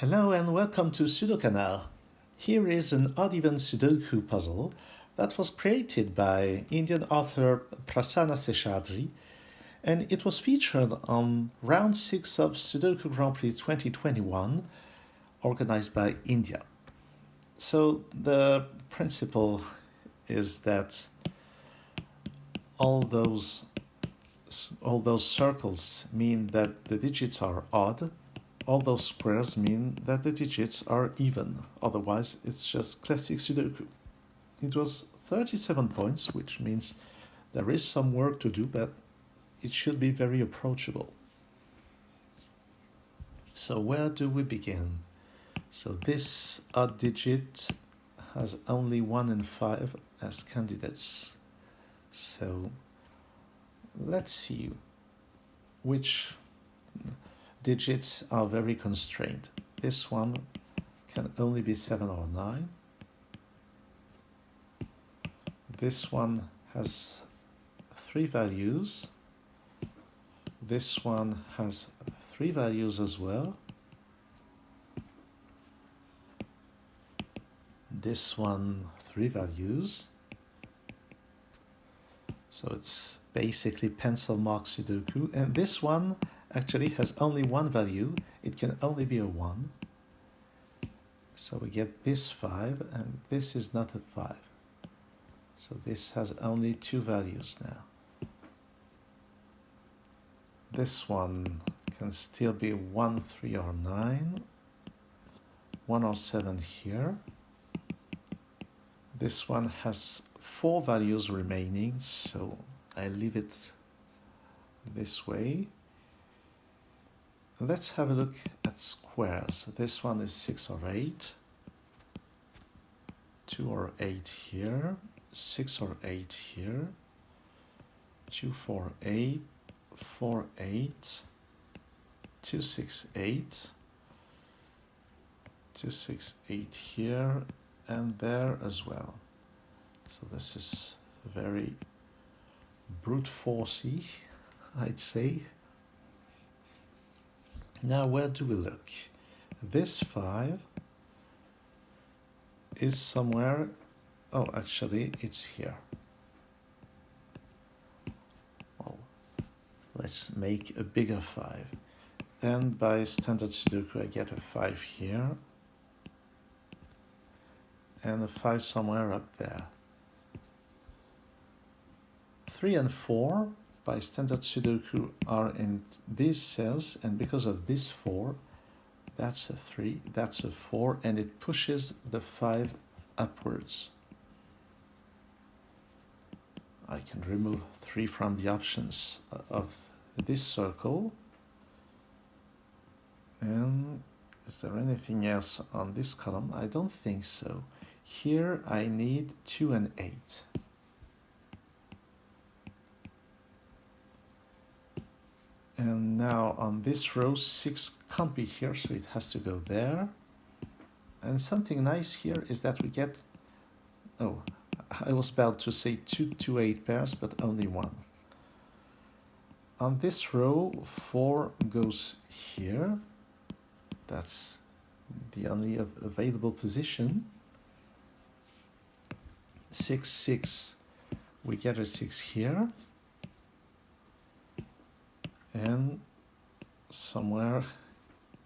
Hello and welcome to Sudoku. Here is an odd-even Sudoku puzzle that was created by Indian author Prasanna Seshadri, and it was featured on round 6 of Sudoku Grand Prix 2021, organized by India. So the principle is that all those circles mean that the digits are odd. All those squares mean that the digits are even. Otherwise, it's just classic Sudoku. It was 37 points, which means there is some work to do, but it should be very approachable. So where do we begin? So this odd digit has only 1 and 5 as candidates. So let's see which digits are very constrained. This one can only be 7 or 9. This one has 3 values. This one has 3 values as well. This one, 3 values. So it's basically pencil mark Sudoku. And this one actually has only 1 value. It can only be a 1. So we get this 5, and this is not a 5. So this has only 2 values now. This one can still be 1, 3, or 9. 1 or 7 here. This one has 4 values remaining, so I leave it this way. Let's have a look at squares. This one is 6 or 8. 2 or 8 here. 6 or 8 here. 2, 4, 8. 4, 8. 2, 6, 8. 2, 6, 8 here and there as well. So this is very brute forcey, I'd say. Now where do we look? This 5 is somewhere, oh actually it's here. Well, let's make a bigger 5. And by standard Sudoku I get a 5 here and a 5 somewhere up there. 3 and 4 by standard Sudoku are in these cells, and because of this 4, that's a 3, that's a 4, and it pushes the 5 upwards. I can remove 3 from the options of this circle. And is there anything else on this column? I don't think so. Here I need 2 and 8. And now on this row, 6 can't be here, so it has to go there. And something nice here is that we get, oh, I was about to say 2 to 8 pairs, but only 1. On this row, 4 goes here. That's the only available position. 6, 6, we get a 6 here. And somewhere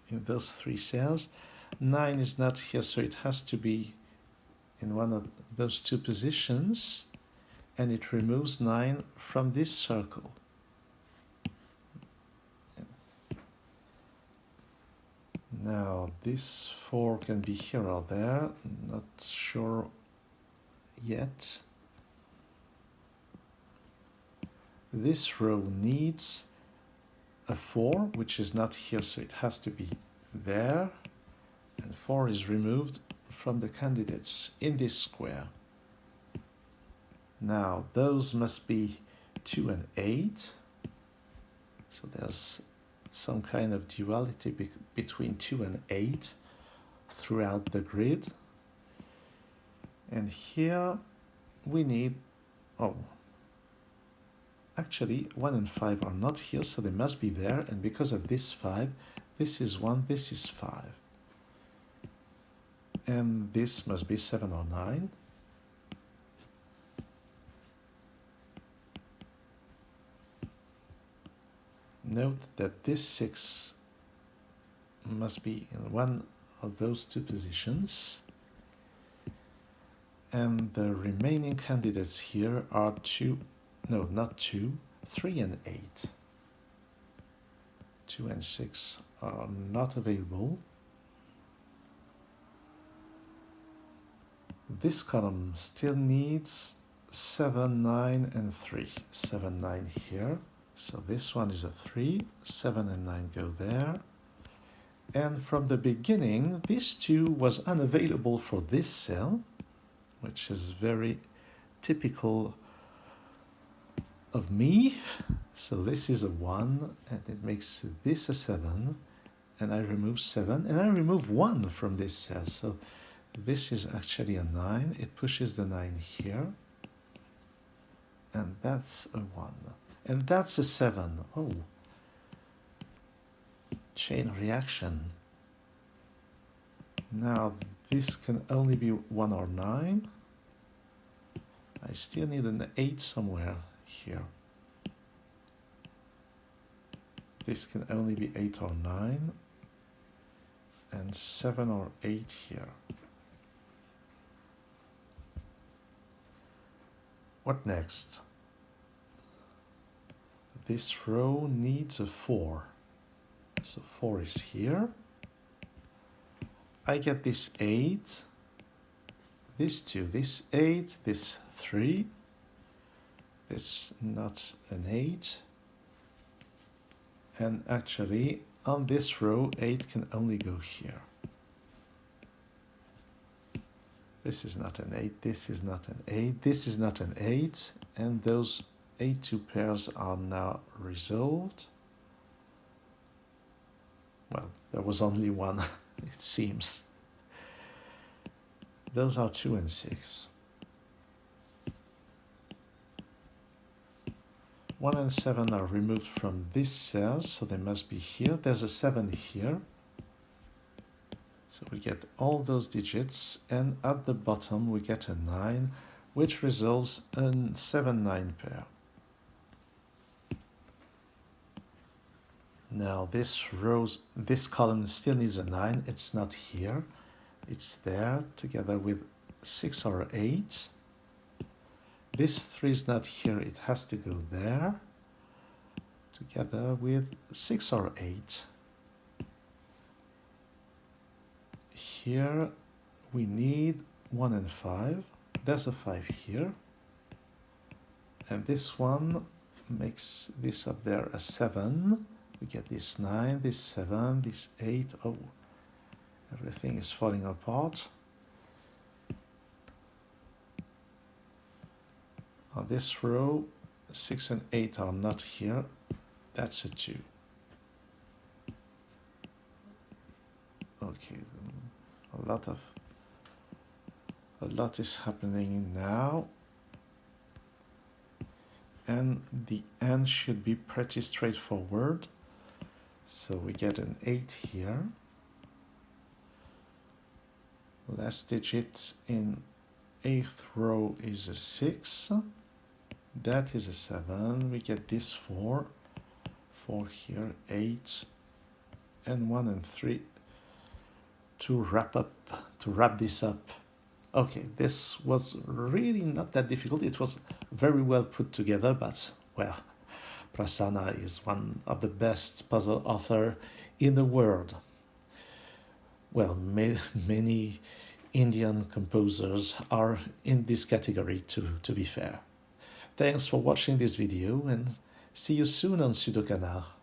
in those 3 cells, 9 is not here, so it has to be in one of those 2 positions, and it removes 9 from this circle. Now this 4 can be here or there, not sure yet. This row needs a 4, which is not here, so it has to be there, and 4 is removed from the candidates in this square. Now those must be 2 and 8, so there's some kind of duality between 2 and 8 throughout the grid. And here we need, oh, actually 1 and 5 are not here, so they must be there, and because of this 5, this is 1, this is 5. and this must be 7 or 9. Note that this 6 must be in one of those two positions, and the remaining candidates here are 3 and 8. 2 and 6 are not available. This column still needs 7, 9, and 3. 7, 9 here. So this one is a 3. 7 and 9 go there. And from the beginning, this 2 was unavailable for this cell, which is very typical of me. So this is a 1, and it makes this a 7, and I remove 7, and I remove 1 from this cell. So this is actually a 9. It pushes the 9 here, and that's a 1. And that's a 7. Oh, chain reaction. Now this can only be 1 or 9. I still need an 8 somewhere here. This can only be 8 or 9, and 7 or 8 here. What next? This row needs a 4. So 4 is here. I get this 8, this 2, this 8, this 3. It's not an 8. And actually, on this row, 8 can only go here. This is not an 8, this is not an 8, this is not an 8, and those 8 pairs are now resolved. Well, there was only one, it seems. Those are 2 and 6. 1 and 7 are removed from this cell, so they must be here. There's a 7 here. So we get all those digits, and at the bottom we get a 9, which resolves a 7-9 pair. Now this column still needs a 9. It's not here. It's there together with 6 or 8. This 3 is not here. It has to go there together with 6 or 8. Here we need 1 and 5. There's a 5 here. And this one makes this up there a 7. We get this 9, this 7, this 8. Oh, everything is falling apart. On this row, 6 and 8 are not here. That's a 2. Okay, a lot is happening now. And the end should be pretty straightforward. So we get an 8 here. Last digit in 8th row is a 6. That is a 7. We get this 4. 4 here, 8, and 1 and 3 to wrap this up. Okay, this was really not that difficult. It was very well put together, but well, Prasanna is one of the best puzzle authors in the world. Well, many Indian composers are in this category to be fair. Thanks for watching this video, and see you soon on Sudoku Grand Prix.